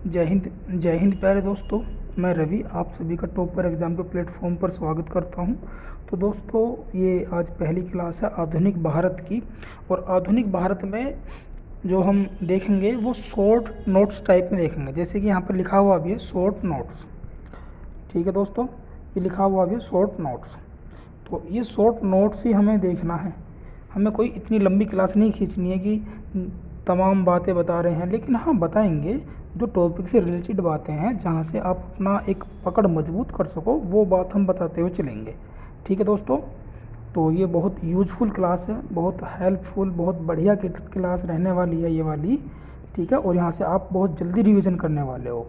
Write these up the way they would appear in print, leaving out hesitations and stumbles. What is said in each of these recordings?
जय हिंद प्यारे दोस्तों। मैं रवि आप सभी का टॉपर एग्ज़ाम के प्लेटफॉर्म पर स्वागत करता हूं। तो दोस्तों, ये आज पहली क्लास है आधुनिक भारत की। और आधुनिक भारत में जो हम देखेंगे वो शॉर्ट नोट्स टाइप में देखेंगे, जैसे कि यहाँ पर लिखा हुआ भी है शॉर्ट नोट्स। ठीक है दोस्तों, ये लिखा हुआ भी है शॉर्ट नोट्स। तो ये शॉर्ट नोट्स ही हमें देखना है। हमें कोई इतनी लंबी क्लास नहीं खींचनी है कि तमाम बातें बता रहे हैं, लेकिन हाँ बताएंगे जो टॉपिक से रिलेटेड बातें हैं, जहाँ से आप अपना एक पकड़ मजबूत कर सको, वो बात हम बताते हुए चलेंगे। ठीक है दोस्तों, तो ये बहुत यूजफुल क्लास है, बहुत हेल्पफुल, बहुत बढ़िया क्लास रहने वाली है ये वाली। ठीक है, और यहाँ से आप बहुत जल्दी रिवीजन करने वाले हो।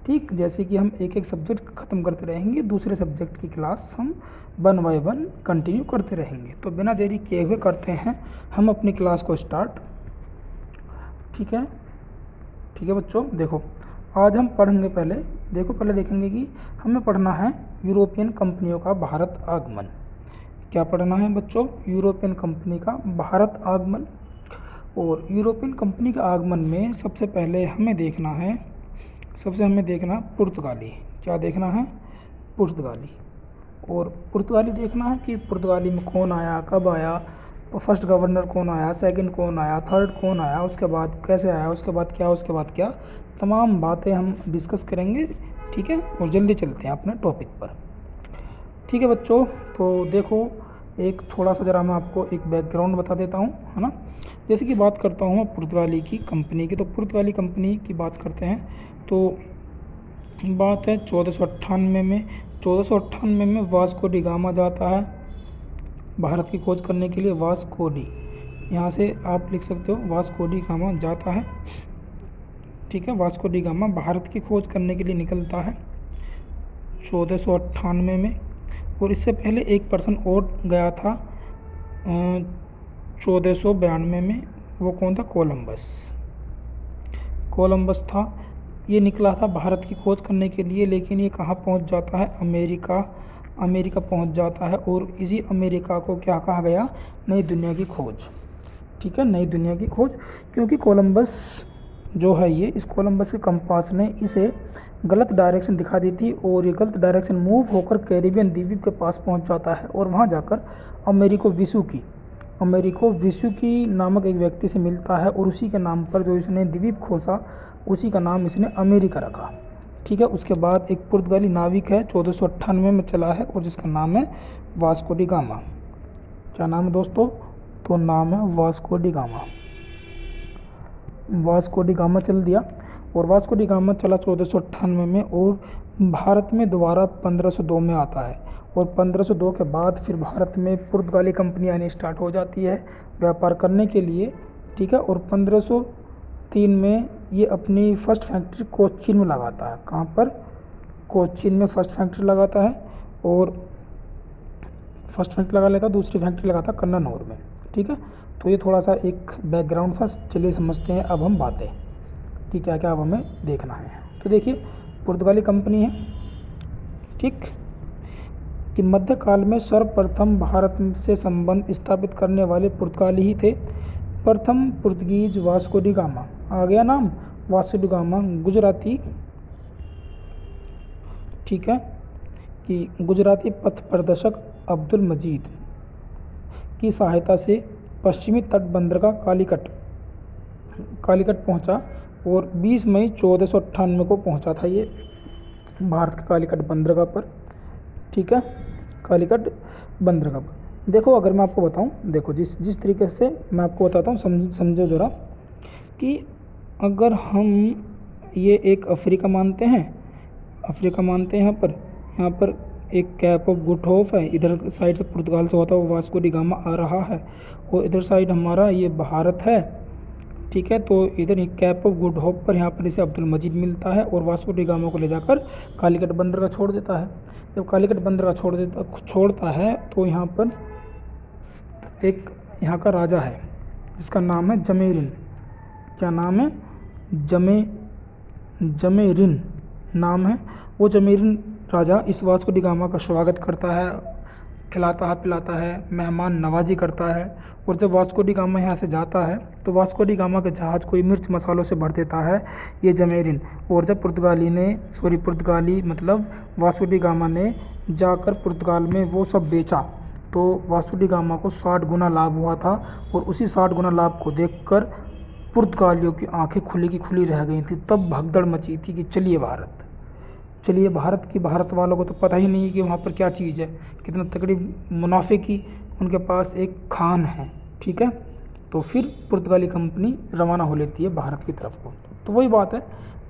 ठीक, जैसे कि हम एक एक सब्जेक्ट ख़त्म करते रहेंगे, दूसरे सब्जेक्ट की क्लास हम 1 बाय 1 कंटिन्यू करते रहेंगे। तो बिना देरी किए हुए करते हैं हम अपनी क्लास को स्टार्ट। ठीक है बच्चों, देखो आज हम पढ़ेंगे पहले देखेंगे कि हमें पढ़ना है यूरोपियन कंपनियों का भारत आगमन। क्या पढ़ना है बच्चों? यूरोपियन कंपनी का भारत आगमन। और यूरोपियन कंपनी के आगमन में सबसे पहले हमें देखना पुर्तगाली। क्या देखना है? पुर्तगाली। और पुर्तगाली देखना है कि पुर्तगाली में कौन आया, कब आया, फर्स्ट गवर्नर कौन आया, सेकंड कौन आया, थर्ड कौन आया, उसके बाद कैसे आया, उसके बाद क्या, तमाम बातें हम डिस्कस करेंगे। ठीक है, और जल्दी चलते हैं अपने टॉपिक पर। ठीक है बच्चों, तो देखो एक थोड़ा सा ज़रा मैं आपको एक बैकग्राउंड बता देता हूँ, है ना। जैसे कि बात करता हूँ मैं पुर्तगाली की कंपनी की, तो पुर्तगाली कंपनी की बात करते हैं तो बात है 1498 में। 1498 में वास्को डी गामा जाता है भारत की खोज करने के लिए। वास्को डी, यहाँ से आप लिख सकते हो वास्को डी गामा जाता है। ठीक है, वास्को डी गामा भारत की खोज करने के लिए निकलता है 1498 में। और इससे पहले एक पर्सन और गया था 1492 में। वो कौन था? कोलंबस था। ये निकला था भारत की खोज करने के लिए, लेकिन ये कहाँ पहुँच जाता है? अमेरिका पहुँच जाता है। और इसी अमेरिका को क्या कहा गया? नई दुनिया की खोज। ठीक है, नई दुनिया की खोज, क्योंकि कोलंबस जो है इस कोलंबस के कंपास ने इसे गलत डायरेक्शन दिखा दी थी, और ये गलत डायरेक्शन मूव होकर कैरिबियन द्वीप के पास पहुंच जाता है। और वहां जाकर अमेरिको विसुकी नामक एक व्यक्ति से मिलता है, और उसी के नाम पर जो इसने द्वीप खोसा, उसी का नाम इसने अमेरिका रखा। ठीक है, उसके बाद एक पुर्तगाली नाविक है 1498 में चला है, और जिसका नाम है वास्को डी गामा। क्या नाम है दोस्तों? तो नाम है Vasco D gamma. Vasco D gamma चल दिया, और वास्को डी गामा चला 1498 में, और भारत में दोबारा 1502 में आता है। और 1502 के बाद फिर भारत में पुर्तगाली कंपनी आनी स्टार्ट हो जाती है व्यापार करने के लिए। ठीक है, और 1503 में ये अपनी फर्स्ट फैक्ट्री कोच्चिन में लगाता है। कहाँ पर? कोच्चिन में फर्स्ट फैक्ट्री लगाता है, और फर्स्ट फैक्ट्री लगा लेता, दूसरी फैक्ट्री लगाता कन्ननौर में। ठीक है, तो ये थोड़ा सा एक बैकग्राउंड था। चलिए समझते हैं अब हम बातें कि क्या क्या अब हमें देखना है। तो देखिए, पुर्तगाली कंपनी है, ठीक, कि मध्यकाल में सर्वप्रथम भारत से संबंध स्थापित करने वाले पुर्तगाली ही थे। प्रथम पुर्तगीज वास्को डी गामा, आ गया नाम वास्को डी गामा, गुजराती। ठीक है, कि गुजराती पथ प्रदर्शक अब्दुल मजीद की सहायता से पश्चिमी तट बंदरगाह कालीकट पहुंचा, और 20 मई 1498 को पहुंचा था ये भारत के कालीकट बंदरगाह पर। ठीक है, कालीकट बंदरगाह पर। देखो अगर मैं आपको बताऊं, देखो जिस तरीके से मैं आपको बताता हूं, समझो ज़रा कि अगर हम ये एक अफ्रीका मानते हैं यहाँ पर एक कैप ऑफ गुड होप है, इधर साइड से पुर्तगाल से होता हुआ वास्को डी गामा आ रहा है, और इधर साइड हमारा ये भारत है। ठीक है, तो इधर ही कैप ऑफ गुड होप पर यहाँ पर इसे अब्दुल मजीद मिलता है, और वास्को डी गामा को ले जाकर कालीकट बंदरगाह छोड़ देता है। जब कालीकट बंदरगाह छोड़ता है तो यहाँ पर एक यहाँ का राजा है जिसका नाम है जमेरिन। क्या नाम है? जमेरिन नाम है। वो जमेरिन राजा इस वास्को डी गामा का स्वागत करता है खिलाता है पिलाता है, मेहमान नवाजी करता है। और जब वास्को डी गामा यहाँ से जाता है तो वास्को डी गामा का जहाज़ कोई मिर्च मसालों से भर देता है ये जमेरिन। और जब पुर्तगाली मतलब वास्को डी गामा ने जाकर पुर्तगाल में वो सब बेचा तो वास्को डी गामा को 60 गुना लाभ हुआ था। और उसी 60 गुना लाभ को देखकर पुर्तगालियों की आंखें खुली की खुली रह गई थी। तब भगदड़ मची थी कि चलिए भारत की। भारत वालों को तो पता ही नहीं है कि वहाँ पर क्या चीज़ है, कितना तगड़ी मुनाफे की उनके पास एक खान है। ठीक है, तो फिर पुर्तगाली कंपनी रवाना हो लेती है भारत की तरफ को। तो वही बात है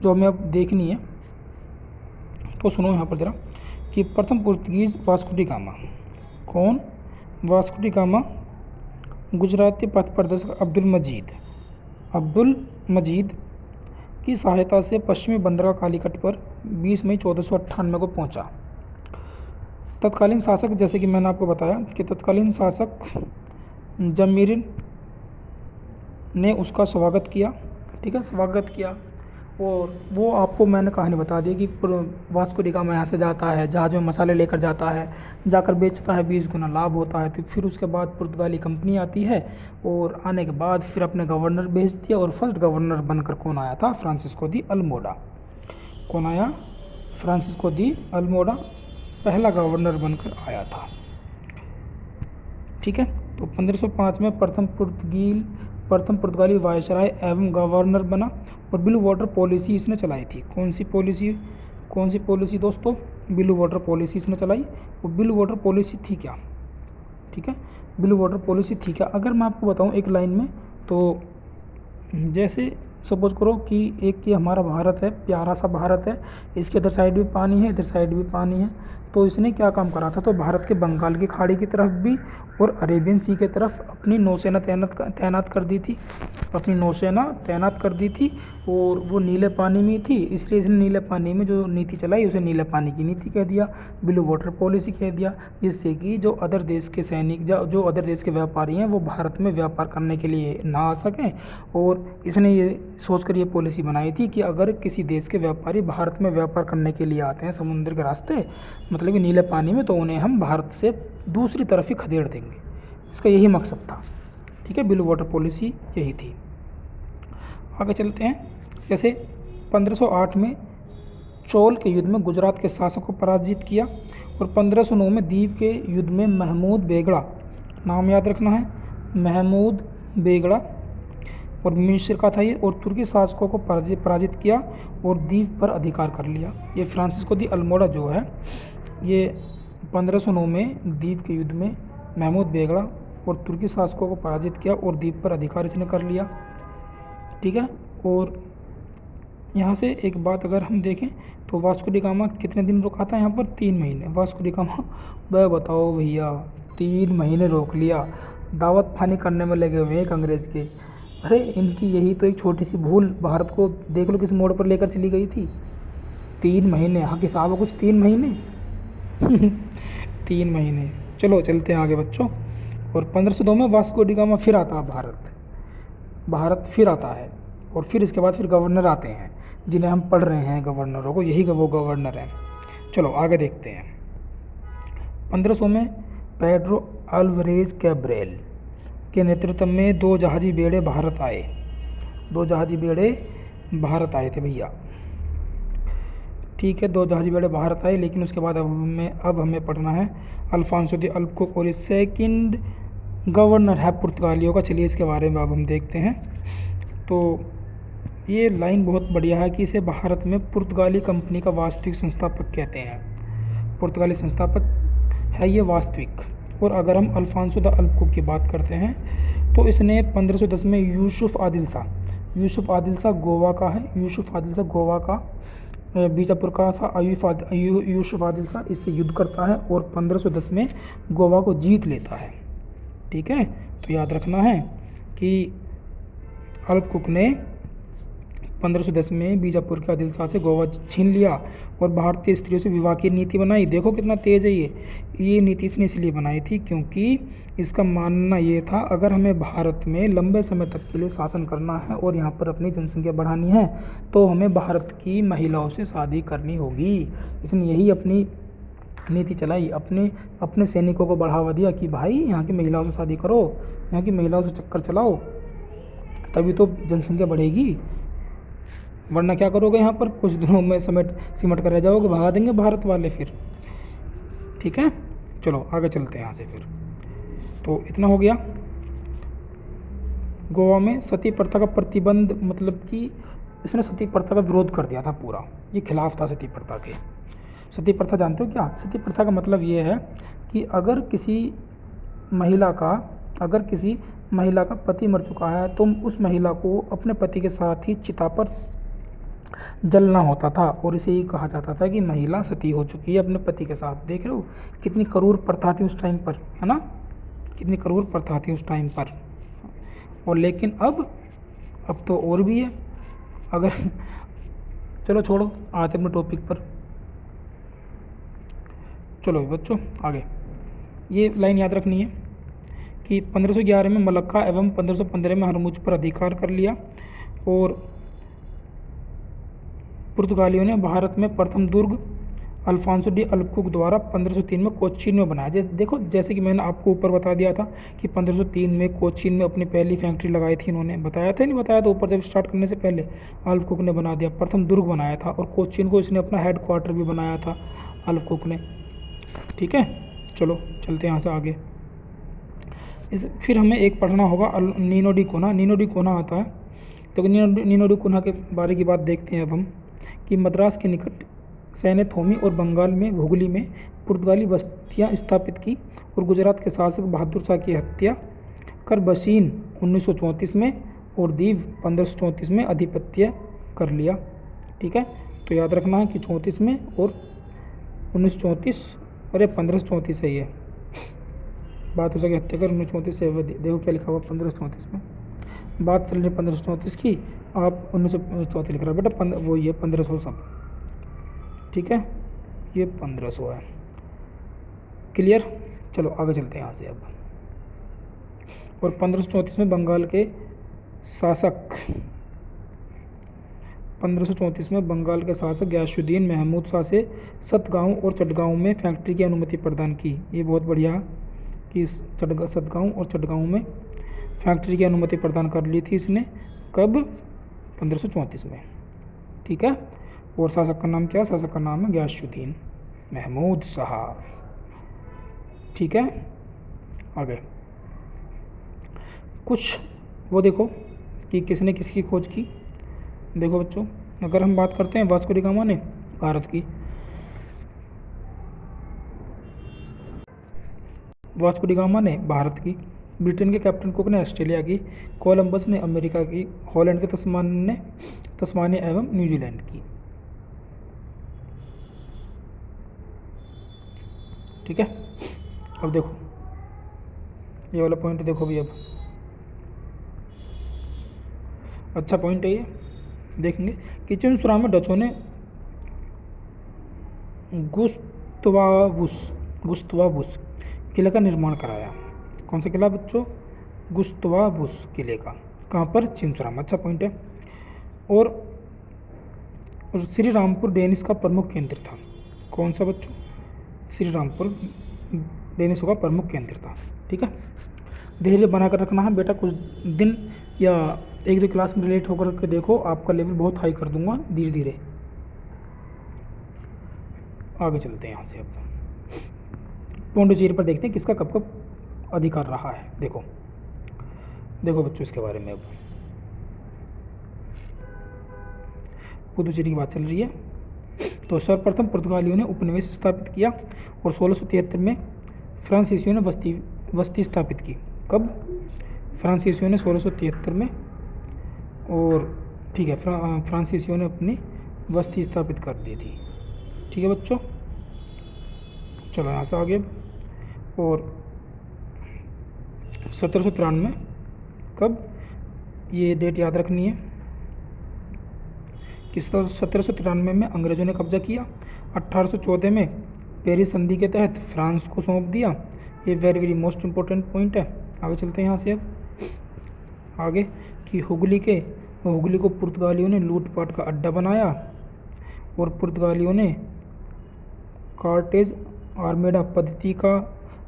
जो हमें अब देखनी है। तो सुनो यहाँ पर ज़रा कि प्रथम पुर्तगीज वास्को डी गामा कौन? वास्को डी गामा गुजराती पथ प्रदर्शक अब्दुल मजीद की सहायता से पश्चिमी बंदरगाह कालीकट पर 20 मई 1498 को पहुंचा। तत्कालीन शासक, जैसे कि मैंने आपको बताया कि तत्कालीन शासक जमीरिन ने उसका स्वागत किया। ठीक है, स्वागत किया। और वो आपको मैंने कहानी बता दी कि वास्को डी गामा यहाँ से जाता है, जहाज़ में मसाले लेकर जाता है, जाकर बेचता है, 20 गुना लाभ होता है। तो फिर उसके बाद पुर्तगाली कंपनी आती है और आने के बाद फिर अपने गवर्नर भेजती है। और फर्स्ट गवर्नर बनकर कौन आया था? फ्रांसिस्को दी अल्मोड़ा। कौन आया? फ्रांसिस्को दी अल्मोड़ा पहला गवर्नर बनकर आया था। ठीक है, तो 1505 में प्रथम पुर्तगाली वायसराय एवं गवर्नर बना और ब्लू वाटर पॉलिसी इसने चलाई थी। कौन सी पॉलिसी दोस्तों? ब्लू वाटर पॉलिसी इसने चलाई। वो ब्लू वाटर पॉलिसी थी क्या? ठीक है, ब्लू वाटर पॉलिसी थी क्या? अगर मैं आपको बताऊं एक लाइन में, तो जैसे सपोज करो कि एक ये हमारा भारत है, प्यारा सा भारत है, इसके इधर साइड भी पानी है, इधर साइड भी पानी है। तो इसने क्या काम करा था? तो भारत के बंगाल की खाड़ी की तरफ भी और अरेबियन सी के तरफ अपनी नौसेना तैनात कर दी थी। और वो नीले पानी में थी, इसलिए इसने नीले पानी में जो नीति चलाई उसे नीले पानी की नीति कह दिया, ब्लू वाटर पॉलिसी कह दिया। जिससे कि जो अदर देश के सैनिक जो अदर देश के व्यापारी हैं वो भारत में व्यापार करने के लिए ना आ सकें। और इसने ये सोचकर ये पॉलिसी बनाई थी कि अगर किसी देश के व्यापारी भारत में व्यापार करने के लिए आते हैं समुद्र के रास्ते, मतलब कि नीले पानी में, तो उन्हें हम भारत से दूसरी तरफ ही खदेड़ देंगे। इसका यही मकसद था। ठीक है, ब्लू वाटर पॉलिसी यही थी। आगे चलते हैं। जैसे 1508 में चोल के युद्ध में गुजरात के शासक को पराजित किया। और 1509 में दीव के युद्ध में महमूद बेगड़ा, नाम याद रखना है, महमूद बेगड़ा और मिस्र का था ये, और तुर्की शासकों को पराजित किया और दीव पर अधिकार कर लिया। ये फ्रांसिस्को दी अल्मोड़ा जो है ये 1509 में दीव के युद्ध में महमूद बेगड़ा और तुर्की शासकों को पराजित किया और द्वीप पर अधिकार इसने कर लिया। ठीक है, और यहाँ से एक बात अगर हम देखें तो वास्को डी गामा कितने दिन रुका था यहाँ पर? 3 महीने। वास्को डी गामा वह बताओ भैया, 3 महीने रोक लिया, दावत फानी करने में लगे हुए हैं अंग्रेज़ के। अरे इनकी यही तो एक छोटी सी भूल भारत को देख लो किस मोड़ पर लेकर चली गई थी। 3 महीने, हाँ कि साहब कुछ 3 महीने 3 महीने। चलो चलते हैं आगे बच्चों। और 1502 में वास्को डी गामा फिर आता है भारत फिर आता है। और फिर इसके बाद फिर गवर्नर आते हैं जिन्हें हम पढ़ रहे हैं गवर्नरों को, यही वो गवर्नर हैं। चलो आगे देखते हैं। 1500 में पेड्रो अल्वारेज कैब्रेल के नेतृत्व में 2 जहाजी बेड़े भारत आए थे भैया। ठीक है, 2 जहाजी बेड़े भारत आए। लेकिन उसके बाद अब हमें पढ़ना है अल्फांसो दी अल्बुकर्क, और सेकंड गवर्नर है पुर्तगालियों का। चलिए इसके बारे में अब हम देखते हैं। तो ये लाइन बहुत बढ़िया है कि इसे भारत में पुर्तगाली कंपनी का वास्तविक संस्थापक कहते हैं। पुर्तगाली संस्थापक है ये वास्तविक। और अगर हम अल्फांसो द अल्बुकर्क की बात करते हैं तो इसने 1510 में यूसुफ आदिल शाह गोवा का है, बीजापुर का यूसुफ आदिल शाह इससे युद्ध करता है और 1510 में गोवा को जीत लेता है। ठीक है, तो याद रखना है कि अल्बुकर्क ने 1510 में बीजापुर के आदिल शाह से गोवा छीन लिया और भारतीय स्त्रियों से विवाह की नीति बनाई। देखो कितना तेज़ है ये नीति इसने इसलिए बनाई थी क्योंकि इसका मानना ये था अगर हमें भारत में लंबे समय तक के लिए शासन करना है और यहाँ पर अपनी जनसंख्या बढ़ानी है तो हमें भारत की महिलाओं से शादी करनी होगी। इसने यही अपनी नीति चलाई, अपने अपने सैनिकों को बढ़ावा दिया कि भाई यहाँ की महिलाओं से शादी करो, यहाँ की महिलाओं से चक्कर चलाओ, तभी तो जनसंख्या बढ़ेगी, वरना क्या करोगे, यहाँ पर कुछ दिनों में सिमट कर रह जाओगे, भगा देंगे भारत वाले फिर। ठीक है, चलो आगे चलते हैं यहाँ से फिर। तो इतना हो गया। गोवा में सती प्रथा का प्रतिबंध, मतलब कि इसने सती प्रथा का विरोध कर दिया था पूरा, ये खिलाफ था सती प्रथा के। सती प्रथा जानते हो क्या? सती प्रथा का मतलब ये है कि अगर किसी महिला का पति मर चुका है तो उस महिला को अपने पति के साथ ही चिता पर जलना होता था, और इसे ही कहा जाता था कि महिला सती हो चुकी है अपने पति के साथ। देख रहे हो कितनी क्रूर प्रथा थी उस टाइम पर, है ना, कितनी क्रूर प्रथा थी उस टाइम पर। और लेकिन अब तो और भी है। अगर चलो छोड़ो, आते अपने टॉपिक पर। चलो बच्चों आगे, ये लाइन याद रखनी है कि 1511 में मलक्का एवं 1515 में हरमुज पर अधिकार कर लिया, और पुर्तगालियों ने भारत में प्रथम दुर्ग अल्फांसो डी अल्बुकर्क द्वारा 1503 में कोचीन में बनाया। देखो जैसे कि मैंने आपको ऊपर बता दिया था कि 1503 में कोचीन में अपनी पहली फैक्ट्री लगाई थी इन्होंने, बताया था नहीं बताया था ऊपर, जब स्टार्ट करने से पहले अल्बुकर्क ने बना दिया, प्रथम दुर्ग बनाया था, और कोचीन को इसने अपना हेड क्वार्टर भी बनाया था अल्बुकर्क ने। ठीक है, चलो चलते हैं यहाँ से आगे। फिर हमें एक पढ़ना होगा नीनो डी कोना। नीनो डी कोना आता है, तो नीनो डी कोना के बारे की बात देखते हैं अब हम, कि मद्रास के निकट सैन्यथोमी और बंगाल में हुगली में पुर्तगाली बस्तियां स्थापित की, और गुजरात के शासक बहादुर शाह की हत्या कर बशीन 1934 में और दीव 1534 में अधिपत्य कर लिया। ठीक है, तो याद रखना है कि 34 में और 1934, अरे 1534 सही है, बहादुर शाह की हत्या कर 1934 से, देखो क्या लिखा हुआ 1534 में, बात चल रही 1534 की, आप 1934 लिख रहा है बेटा, वो ये 1500 सब। ठीक है, ये 1500 है, क्लियर। चलो आगे चलते हैं यहाँ से अब। और 1534 में बंगाल के शासक 1534 में बंगाल के शासक गयासुद्दीन महमूद शाह से सतगांव और चटगांव में फैक्ट्री की अनुमति प्रदान की। ये बहुत बढ़िया कि सतगांव और चटगांव में फैक्ट्री की अनुमति प्रदान कर ली थी इसने, कब? 1534 में। ठीक है, और शासक का नाम क्या है? शासक का नाम है गयासुद्दीन महमूद शाह। ठीक है, आगे कुछ वो देखो कि किसने किसकी खोज की। देखो बच्चों, अगर हम बात करते हैं वास्को डी गामा ने भारत की, वास्को डी गामा ने भारत की, ब्रिटेन के कैप्टन कुक ने ऑस्ट्रेलिया की, कोलंबस ने अमेरिका की, हॉलैंड के तस्मानिया एवं न्यूजीलैंड की। ठीक है, अब देखो ये वाला पॉइंट देखो भी, अब अच्छा पॉइंट है ये, देखेंगे कि चिनसुरा में डचों ने गुस्तावुस किले का निर्माण कराया। कौन सा किला बच्चों? गुस्तावुस किले का, कहाँ पर? चिनसुरा में। अच्छा पॉइंट है। और श्री रामपुर डेनिस का प्रमुख केंद्र था। कौन सा बच्चों? श्री रामपुर डेनिसों का प्रमुख केंद्र था। ठीक है, धैर्य बनाकर रखना है बेटा, कुछ दिन या एक दो क्लास में रिलेट होकर के देखो, आपका लेवल बहुत हाई कर दूंगा धीरे धीरे। आगे चलते हैं यहाँ से, अब पौंडुचेरी पर देखते हैं किसका कब कब अधिकार रहा है। देखो बच्चों इसके बारे में, अब पुदुचेरी की बात चल रही है। तो सर्वप्रथम पुर्तगालियों ने उपनिवेश स्थापित किया, और 1673 में फ्रांसीसियों ने बस्ती स्थापित की। कब? फ्रांसीसियों ने 1673 में, और ठीक है, फ्रांसीसियों ने अपनी बस्ती स्थापित कर दी थी। ठीक है बच्चों, चलो यहाँ से आगे। और 1793, कब? ये डेट याद रखनी है कि 1793 में अंग्रेज़ों ने कब्जा किया। 1814 में पेरिस संधि के तहत फ्रांस को सौंप दिया। ये very very most important point है। आगे चलते हैं यहाँ से अब आगे, कि हुगली को पुर्तगालियों ने लूटपाट का अड्डा बनाया, और पुर्तगालियों ने कार्टेज आर्मेडा पद्धति का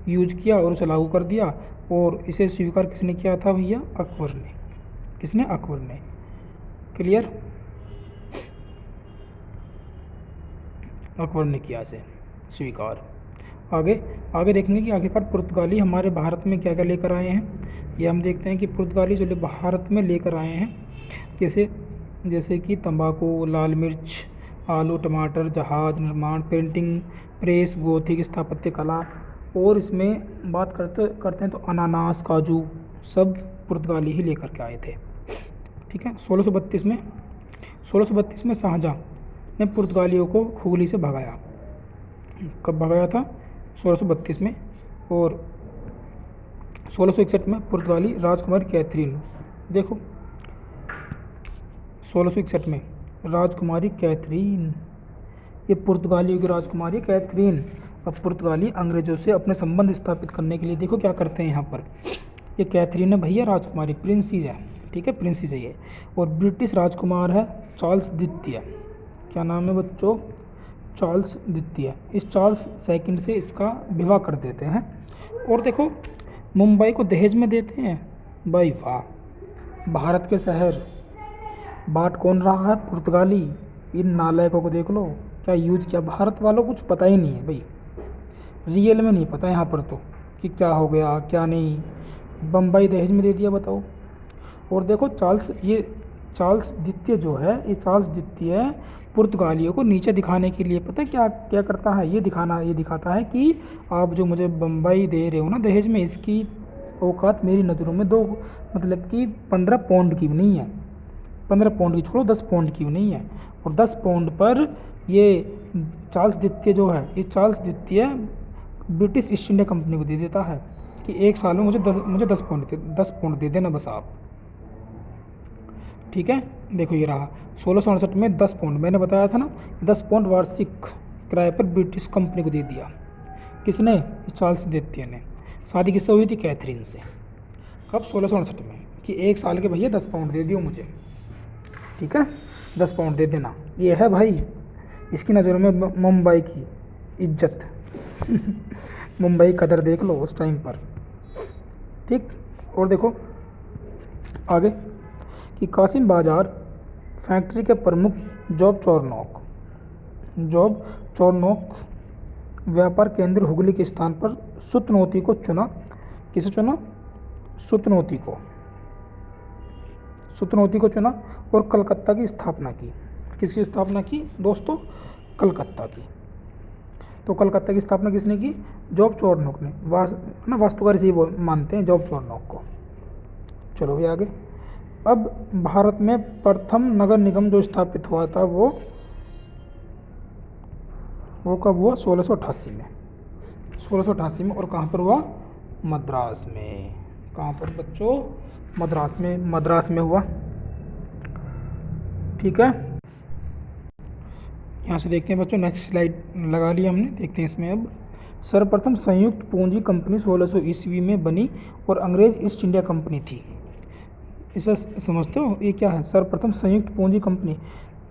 यूज किया और उसे लागू कर दिया। और इसे स्वीकार किसने किया था भैया? अकबर ने। किसने? अकबर ने। क्लियर? अकबर ने किया इसे स्वीकार। आगे आगे देखेंगे कि आखिरकार पुर्तगाली हमारे भारत में क्या क्या लेकर आए हैं। ये हम देखते हैं कि पुर्तगाली जो भारत में लेकर आए हैं, जैसे कि तंबाकू, लाल मिर्च, आलू, टमाटर, जहाज निर्माण, प्रिंटिंग प्रेस, गोथिक स्थापत्य कला। और इसमें बात करते हैं तो अनानास, काजू सब पुर्तगाली ही लेकर के आए थे। ठीक है। 1632 में शाहजहाँ ने पुर्तगालियों को हुगली से भगाया। कब भगाया था? 1632 में। और 1661 में पुर्तगाली राजकुमारी कैथरीन, देखो 1661 में राजकुमारी कैथरीन, ये पुर्तगालियों की राजकुमारी कैथरीन। अब पुर्तगाली अंग्रेजों से अपने संबंध स्थापित करने के लिए देखो क्या करते हैं यहाँ पर। ये कैथरीन है भैया राजकुमारी, प्रिंसेस है। ठीक है, प्रिंसेस है ये। और ब्रिटिश राजकुमार है चार्ल्स द्वितीय। क्या नाम है बच्चों? चार्ल्स द्वितीय। इस चार्ल्स सेकंड से इसका विवाह कर देते हैं। और देखो मुंबई को दहेज में देते हैं। भाई वाह! भारत के शहर बांट कौन रहा है? पुर्तगाली। इन नालायकों को देख लो क्या यूज किया। भारत वालों को कुछ पता ही नहीं है भाई, रियल में नहीं पता यहाँ पर तो कि क्या हो गया क्या नहीं। बम्बई दहेज में दे दिया, बताओ। और देखो ये चार्ल्स द्वितीय जो है, ये चार्ल्स द्वितीय पुर्तगालियों को नीचे दिखाने के लिए पता है क्या क्या करता है? ये दिखाता है कि आप जो मुझे बम्बई दे रहे हो ना दहेज में, इसकी औकात मेरी नज़रों में 2 मतलब कि 15 पाउंड की भी नहीं है। 15 पाउंड की छोड़ो, 10 पाउंड की भी नहीं है। और 10 पाउंड पर ये चार्ल्स द्वितीय जो है, ये चार्ल्स द्वितीय ब्रिटिश ईस्ट इंडिया कंपनी को दे देता है कि 1 साल में मुझे 10 पाउंड दे देना बस आप। ठीक है, देखो ये रहा 1668 में 10 पाउंड, मैंने बताया था ना 10 पाउंड वार्षिक किराए पर ब्रिटिश कंपनी को दे दिया। किसने? चार्ल्स द्वितीय ने। शादी किससे हुई थी? कैथरीन से। कब? 1668 में। कि 1 साल के भैया 10 पाउंड दे दियो मुझे। ठीक है, 10 पाउंड दे देना। ये है भाई इसकी नज़रों में मुंबई की इज्जत मुंबई कदर देख लो उस टाइम पर। ठीक। और देखो आगे कि कासिम बाजार फैक्ट्री के प्रमुख जॉब चोरनोक व्यापार केंद्र हुगली के स्थान पर सुतनोती को चुना। किसे चुना? सुतनोती को चुना और कलकत्ता की स्थापना की। किसकी स्थापना की दोस्तों? कलकत्ता की। तो कलकत्ता की स्थापना किसने की? जॉब चोरनोक ने। वास्तुकार से ही मानते हैं जॉब चोरनोक को। चलो भी आगे। अब भारत में प्रथम नगर निगम जो स्थापित हुआ था वो कब हुआ? 1688 में। 1688 में। और कहाँ पर हुआ? मद्रास में। कहाँ पर बच्चों? मद्रास में हुआ। ठीक है, यहाँ से देखते हैं बच्चों, नेक्स्ट स्लाइड लगा लिया हमने, देखते हैं इसमें। अब सर्वप्रथम संयुक्त पूंजी कंपनी 1600 ईस्वी में बनी और अंग्रेज ईस्ट इंडिया कंपनी थी। इसे समझते हो? ये क्या है? सर्वप्रथम संयुक्त पूंजी कंपनी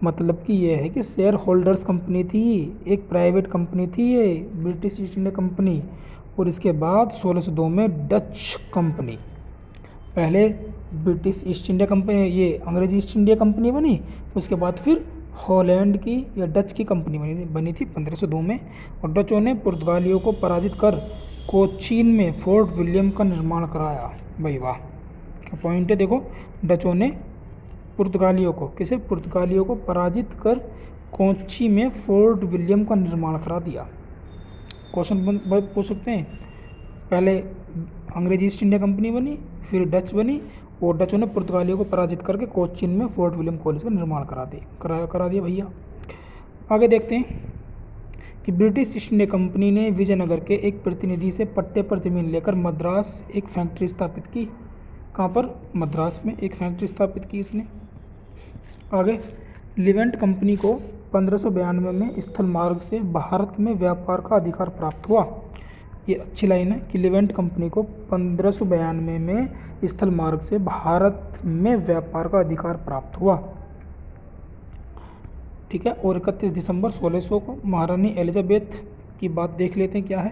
मतलब कि ये है कि शेयर होल्डर्स कंपनी थी, एक प्राइवेट कंपनी थी ये ब्रिटिश ईस्ट इंडिया कंपनी। और इसके बाद 1602 में डच कंपनी, पहले ब्रिटिश ईस्ट इंडिया कंपनी, ये अंग्रेजी ईस्ट इंडिया कंपनी बनी। उसके बाद फिर हॉलैंड की या डच की कंपनी बनी थी 1502 में। और डचों ने पुर्तगालियों को पराजित कर कोचीन में फोर्ट विलियम का निर्माण कराया। भाई वाह, क्या पॉइंट है देखो। डचों ने पुर्तगालियों को पराजित कर कोची में फोर्ट विलियम का निर्माण करा दिया। क्वेश्चन पूछ सकते हैं, पहले अंग्रेजी ईस्ट इंडिया कंपनी बनी, फिर डच बनी, और डचों ने पुर्तगालियों को पराजित करके कोचीन में फोर्ट विलियम कॉलेज का निर्माण करा दिया भैया। आगे देखते हैं कि ब्रिटिश ईस्ट इंडिया कंपनी ने विजयनगर के एक प्रतिनिधि से पट्टे पर ज़मीन लेकर मद्रास एक फैक्ट्री स्थापित की। कहाँ पर? मद्रास में एक फैक्ट्री स्थापित की इसने। आगे लिवेंट कंपनी को 1592 में स्थल मार्ग से भारत में व्यापार का अधिकार प्राप्त हुआ। ये अच्छी लाइन है कि लिवेंट कंपनी को 1592 में स्थल मार्ग से भारत में व्यापार का अधिकार प्राप्त हुआ। ठीक है। और 31 दिसंबर 1600 को महारानी एलिजाबेथ की बात देख लेते हैं क्या है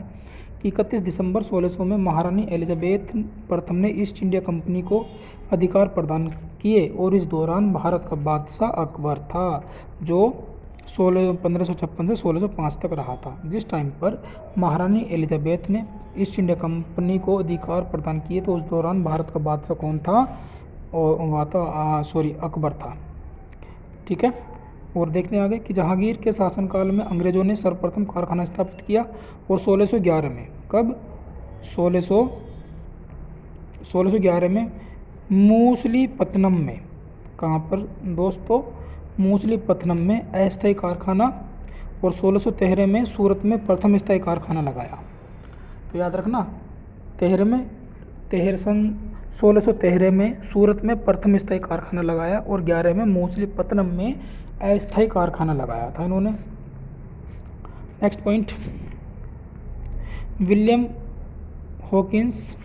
कि 31 दिसंबर 1600 में महारानी एलिजाबेथ प्रथम ने ईस्ट इंडिया कंपनी को अधिकार प्रदान किए और इस दौरान भारत का बादशाह अकबर था जो 1556 से 1605 तक रहा था। जिस टाइम पर महारानी एलिजाबेथ ने ईस्ट इंडिया कंपनी को अधिकार प्रदान किए तो उस दौरान भारत का बादशाह कौन था, और वह था अकबर था। ठीक है। और देखते हैं आगे कि जहांगीर के शासनकाल में अंग्रेजों ने सर्वप्रथम कारखाना स्थापित किया और 1611 में, कब, 1611 में मूसलीपट्टनम में, कहाँ पर दोस्तों, मूसलीपट्टनम में अस्थायी कारखाना, और 1613 में सूरत में प्रथम स्थायी कारखाना लगाया। तो याद रखना, 1613 में सूरत में प्रथम स्थायी कारखाना लगाया और 11 में मूसलीपट्टनम में अस्थायी कारखाना लगाया था इन्होंने। नेक्स्ट पॉइंट, विलियम हॉकिंस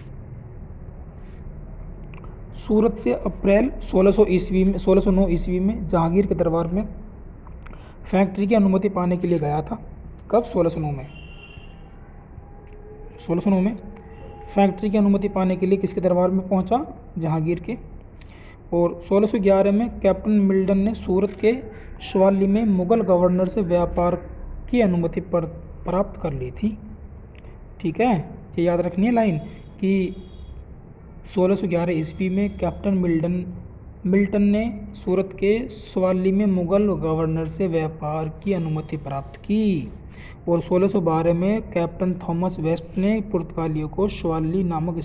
सूरत से अप्रैल 1609 ईस्वी में जहांगीर के दरबार में फैक्ट्री की अनुमति पाने के लिए गया था। कब, 1609 में फैक्ट्री की अनुमति पाने के लिए किसके दरबार में पहुंचा, जहांगीर के। और 1611 में कैप्टन मिल्टन ने सूरत के शवाली में मुगल गवर्नर से व्यापार की अनुमति प्राप्त कर ली थी। ठीक है, ये याद रखनी है लाइन कि 1611 ईस्वी में कैप्टन मिल्टन ने सूरत के शवाली में मुगल गवर्नर से व्यापार की अनुमति प्राप्त की और 1612 में कैप्टन थॉमस वेस्ट ने पुर्तगालियों को शवाली नामक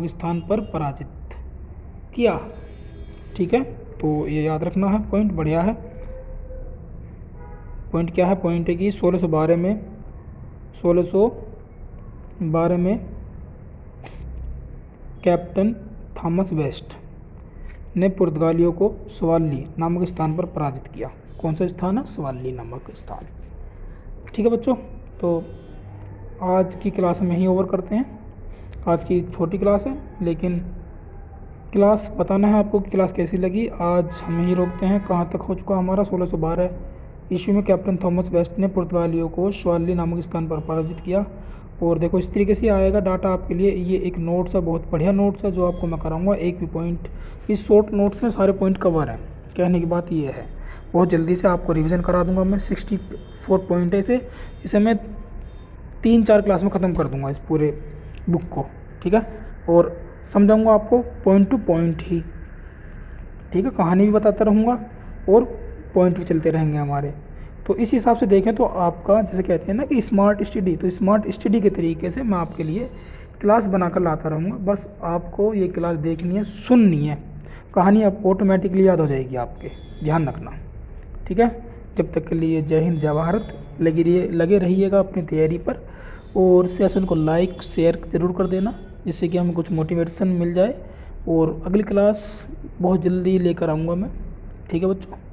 स्थान पर पराजित किया। ठीक है, तो ये याद रखना है पॉइंट, बढ़िया है। पॉइंट क्या है, पॉइंट है कि 1612 में कैप्टन थॉमस वेस्ट ने पुर्तगालियों को शवाली नामक स्थान पर पराजित किया। कौन सा स्थान है, शवाली नामक स्थान। ठीक है बच्चों, तो आज की क्लास हम यहीं ओवर करते हैं। आज की छोटी क्लास है लेकिन क्लास बताना है आपको कि क्लास कैसी लगी। आज हम यहीं रोकते हैं। कहाँ तक हो चुका हमारा, 1612 ईस्वी में कैप्टन थॉमस वेस्ट ने पुर्तगालियों को शवाली नामक स्थान पर पराजित किया। और देखो इस तरीके से आएगा डाटा आपके लिए। ये एक नोट्स है, बहुत बढ़िया नोट्स है जो आपको मैं कराऊंगा। एक भी पॉइंट, इस शॉर्ट नोट्स में सारे पॉइंट कवर हैं। कहने की बात ये है, बहुत जल्दी से आपको रिवीजन करा दूंगा मैं। 64 पॉइंट है, इसे मैं 3-4 क्लास में ख़त्म कर दूंगा इस पूरे बुक को। ठीक है, और समझाऊंगा आपको पॉइंट टू पॉइंट ही। ठीक है, कहानी भी बताता रहूँगा और पॉइंट भी चलते रहेंगे हमारे। तो इस हिसाब से देखें तो आपका, जैसे कहते हैं ना कि स्मार्ट स्टडी, तो स्मार्ट स्टडी के तरीके से मैं आपके लिए क्लास बनाकर लाता रहूँगा। बस आपको ये क्लास देखनी है, सुननी है, कहानी आप ऑटोमेटिकली याद हो जाएगी आपके, ध्यान रखना। ठीक है, जब तक के लिए जय हिंद जय भारत। लगे रहिएगा अपनी तैयारी पर और सेशन को लाइक शेयर ज़रूर कर देना जिससे कि हमें कुछ मोटिवेशन मिल जाए। और अगली क्लास बहुत जल्दी लेकर आऊँगा मैं। ठीक है बच्चों।